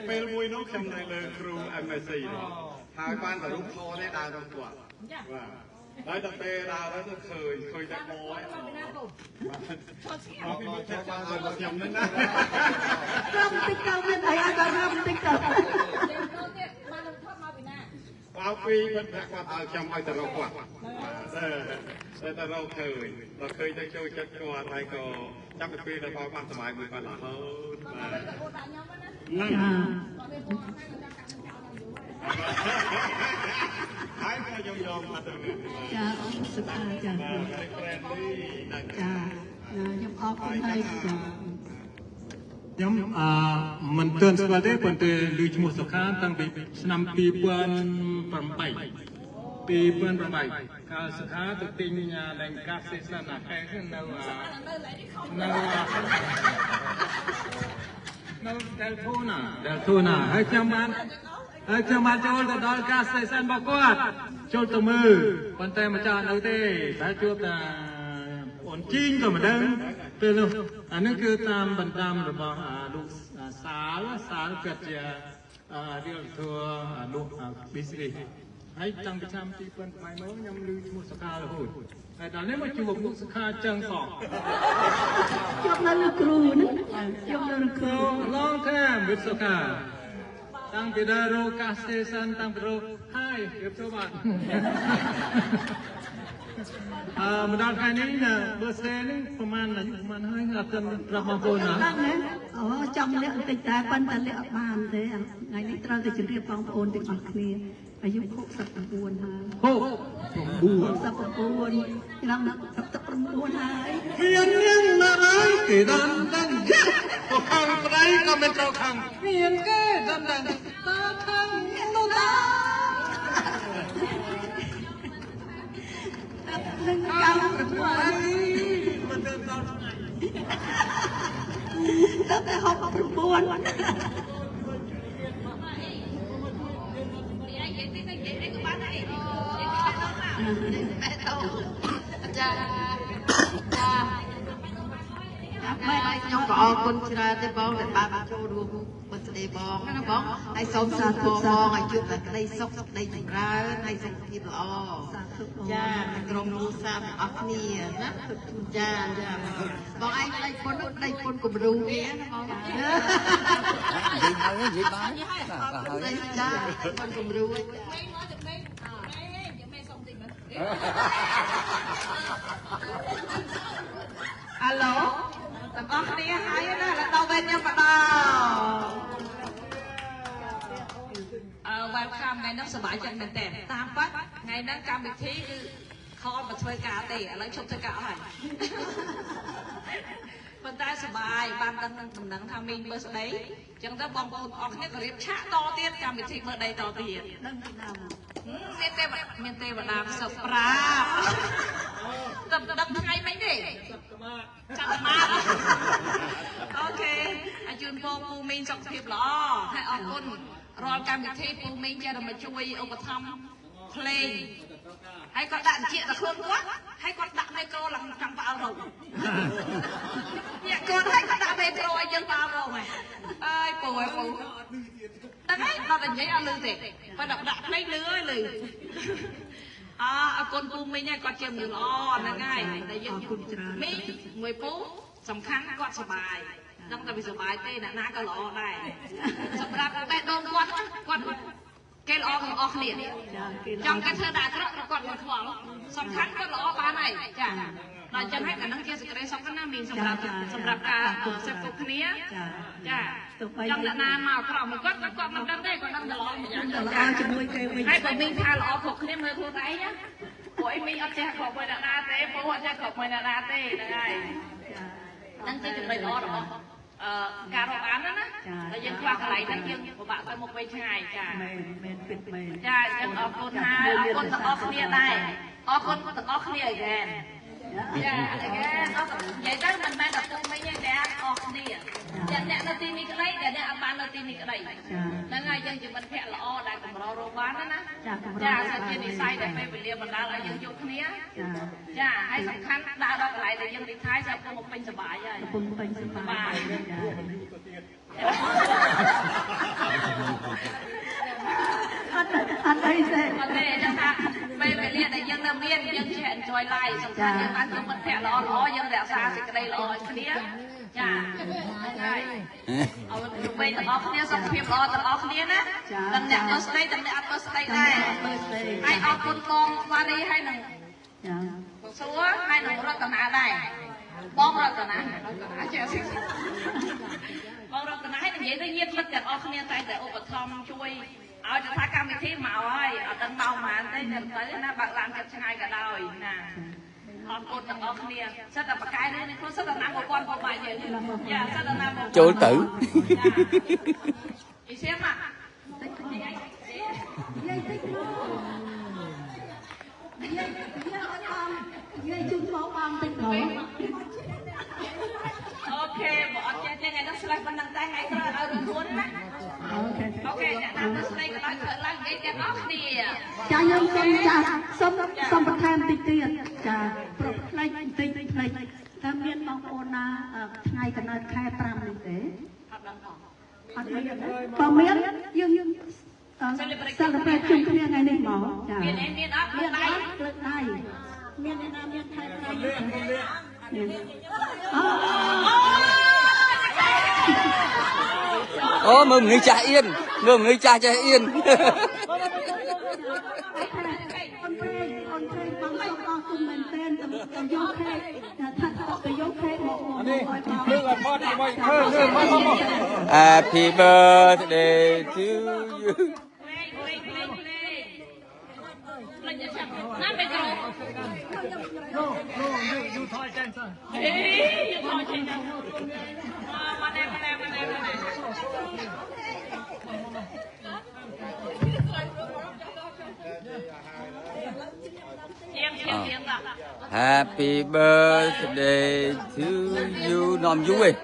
ពេលមួយនោះខ្ញុំនៅលើគ្រូ MSc ហើយបានតែរូបថតទេដើរទៅគាត់បាទហើយដល់ពេលដើរទៅឃើញតែបយមកពីមកចាំបានទៅខ្ញុំនឹងណាខ្ញុំតិចទៅមានអីឲ្យដល់ខ្ញុំតិចទៅមកពីមិនថាគាត់ឲ្យខ្ញុំឲ្យទៅរកគាត់តែទៅរកឃើញដល់ឃើញទៅចូលចិត្តគាត់ហើយក៏ចាប់ពីពេលដល់បានសុបាយមួយគាត់រហូតបាទហើយខ្ញុំយំមកទៅចាអរសុខាចាប្រែននេះចាខ្ញុំអរគុណហើយខ្ញុំមិនទាន់ស្គាល់ទេប៉ុន្តែឮឈ្មោះសុខាតាំងពីឆ្នាំ2008កាលសុខាទៅទិញលែងកាសេសានអាខែនៅដែលធូណាហើយខ្ញុំបានចូលទៅដល់កាសេសានរបស់គាត់ចូលទៅមើលប៉ុន្តែម្ចាស់នៅទេតែជួបតែអូនជីងក៏មិនដឹងពេលនោះអានេះគឺតាមបណ្ដាំរបស់លោកសាលគាត់ជារៀលធัวលោកប៊ីស្រីហើយតាំងពីឆ្នាំ2008មកខ្ញុំឮឈ្មោះសុខារហូតហើយដល់នេះមកជួបលោកសុខាចឹងសោះជួបនៅលោកគ្រូហ្នឹងជួបនៅលោកគ្រូ long time with សុខាតាំងពីដល់រកកាសេសានតាំងពីរកហើយរៀបសួរបាទមកដល់ថ្ងៃនេះបើស្ទេនេះប្រហែលអាយុប្រហែលហើយអត់ទាន់ប្រាប់បងប្អូនណាអូចង់លាក់បន្តិចតែប៉ុន្តែលាក់អត់បានទេថ្ងៃនេះត្រូវតែជម្រាបបងប្អូនទាំងអស់គ្នាអាយុ69ហើយ69ឆ្នាំ69ហើយមាននឹងមកហើយគេដល់ដឹងក៏ខាងប្តីក៏មិនត្រូវខាងមានគេដល់ដឹងតើខាងនោះតានឹងកម្មប្រព័ន្ធមិនទៅដល់តែខ្ញុំក៏អរគុណច្រើនទេបងដែលបានមកចូលរួមបស្ដីបងណាបងហើយសូមសាធុបងឲ្យជួបតែក្តីសុខក្តីចម្រើនហើយសុខភាពល្អចាក្រុមគ្រួសារទាំងអស់គ្នាណាចាបងឯងដៃពុនគំរូវាណាបងនិយាយបានចាពុនគំរូអាឡូទាំងអស់គ្នាហើយណាដល់វេនខ្ញុំមកដល់welcome ថ្ងៃនេះសប្បាយចិត្តមែនតើតាមប៉ាត់ថ្ងៃនេះកម្មវិធីគឺខលមកធ្វើការទេឥឡូវឈប់ធ្វើការអស់ហើយប៉ុន្តែសប្បាយបានដឹងនឹងដំណឹងថាមីង birthday អញ្ចឹងទៅបងប្អូនអស់គ្នាក៏រៀបឆាកតទៀតកម្មវិធី birthday តទៀតដឹងពីដើមមានទេវតាសុប្រាបដឹងថ្ងៃមិញទេចាប់ម៉ាត់អូខេអាជូនពងពូមីងសុខភាពល្អហើយអរគុណរាល់កម្មវិធីពូមីងចេះតែមកជួយឧបត្ថម្ភភ្លេងហើយគាត់ដាក់ជាតែខ្លួនគាត់ហើយគាត់ដាក់មីក្រូឡើងខាងប៉ាល់រងញាក់គាត់ហើយគាត់ដាក់មីក្រូឲ្យយើងប៉ាល់រងអើយពូហើយពូដឹងហើយដល់តែនិយាយអត់លឺទេបើដាក់ភ្លេងលឺហើយលឺអរគុណពូមីងហើយគាត់ជាមនុស្សល្អហ្នឹងហើយតែយើងមីងមួយពូសំខាន់គាត់សុបាយដឹងតែវាសុបាយទេអ្នកណាក៏ល្អដែរសម្រាប់បេះដូងគាត់គេល្អទាំងអស់គ្នាចង់គេធ្វើតែអាក្រក់គាត់មិនខ្វល់សំខាន់គាត់ល្អបានហើយចាដល់ចឹងហើយអានឹងជាសេចក្តីសុខណាមីងសម្រាប់ការសេពគប់គ្នាចាចង់អ្នកណាមកអាក្រក់មកគាត់មិនដឹងទេគាត់ដឹងតែល្អម្យ៉ាងល្អជាមួយគេវិញហើយបើមីងថាល្អគ្រប់គ្នាមើលខ្លួនឯងណាពួកឯងមីងអត់ចេះគ្រប់មួយអ្នកណាទេពូអត់ចេះគ្រប់មួយអ្នកណាទេហ្នឹងហើយហ្នឹងជាចំណុចល្អរបស់ការរកអានណាតែយើងខ្វះកន្លែងហ្នឹងយើងពិបាកទៅមុខវិញឆ្ងាយចាមែនពិតមែនចាយើងអរគុណហើយអរគុណទាំងអស់គ្នាដែរអរគុណទាំងអស់គ្នាឯងចានិយាយទៅមិនមែនតែពូមីងទេតែអស់គ្នាអ្នកនៅទីនេះក្តីតែអ្នកអត់បាននៅទីនេះក្តីហ្នឹងហើយយើងជាមិត្តភក្តិល្អដែលកម្ររកបានណាចាសិនជានិស័យដែលពេលវេលាបណ្ដាលឲ្យយើងជួបគ្នាចាហើយសំខាន់ដើរដល់កន្លែងដែលយើងរីកថាយស្រាប់ពុំពេញសប្បាយហើយពុំពេញសប្បាយ ឲ្យឡាយសំខាន់យើងបានយកមិត្តភក្តិល្អយើងរក្សាសេចក្តីល្អឲ្យគ្នាចាហើយឲ្យពេលទាំងអស់គ្នាសុខភាពល្អទាំងអស់គ្នាណាទាំងអ្នកទៅស្ដីទាំងអ្នកអត់ទៅស្ដីដែរហើយអរគុណបងវ៉ារីហើយនឹងចាសួរហើយនឹងរតនាដែរបងរតនាចេះបងរតនាឲ្យនិយាយទៅញាតិមិត្តទាំងអស់គ្នាតែឧបត្ថម្ភជួយឲ្យទៅថាកម្មវិធីមកហើយអត់ដឹងមកប៉ុន្មានទេទៅណាបើកឡានចិត្តឆ្ងាយក៏ដោយណាអរគុណទាំងអស់គ្នាសិតតែបកកាយនេះខ្លួនសិតតែណាមកគាត់មកបាយយើងចាសិតតែណាមកចូលទៅអីសៀមយាយជូនមកបងតិចទៅអូខេបើអត់ចេះទេថ្ងៃនេះស្លេះប៉ុណ្ណឹងតែថ្ងៃក្រោយឲ្យរួនណាអូខេអ្នកណាទៅស្ដីក៏ដោយធ្វើឡើងនិយាយទាំងអស់គ្នាចាខ្ញុំសូមបន្ថែមតិចទៀតចាប្រផ្លេចបន្តិចផ្លេចតើមានបងប្អូនណាថ្ងៃកណ្ដាលខែ5នេះទេអត់ដឹងផងអត់មានបើមានយើងសិល្បៈជុំគ្នាថ្ងៃនេះមកចាមានអត់មានដៃលើកដៃមានអ្នកណាមានខែ5អូមើលមនុស្សចាស់អៀនមើលមនុស្សចាស់ចេះអៀនអូនព្រេងបងសុំអរគុណមែនទែនទៅយកខេកថាទៅយកខេកមកនេះលើកឲ្យផតដើម្បីធ្វើលើមក Happy birthday to you ណាទៅក្រោយយូថយចេញសិនអេយូថយចេញមកណែទៀង Happy birthday to you នាំយូឯង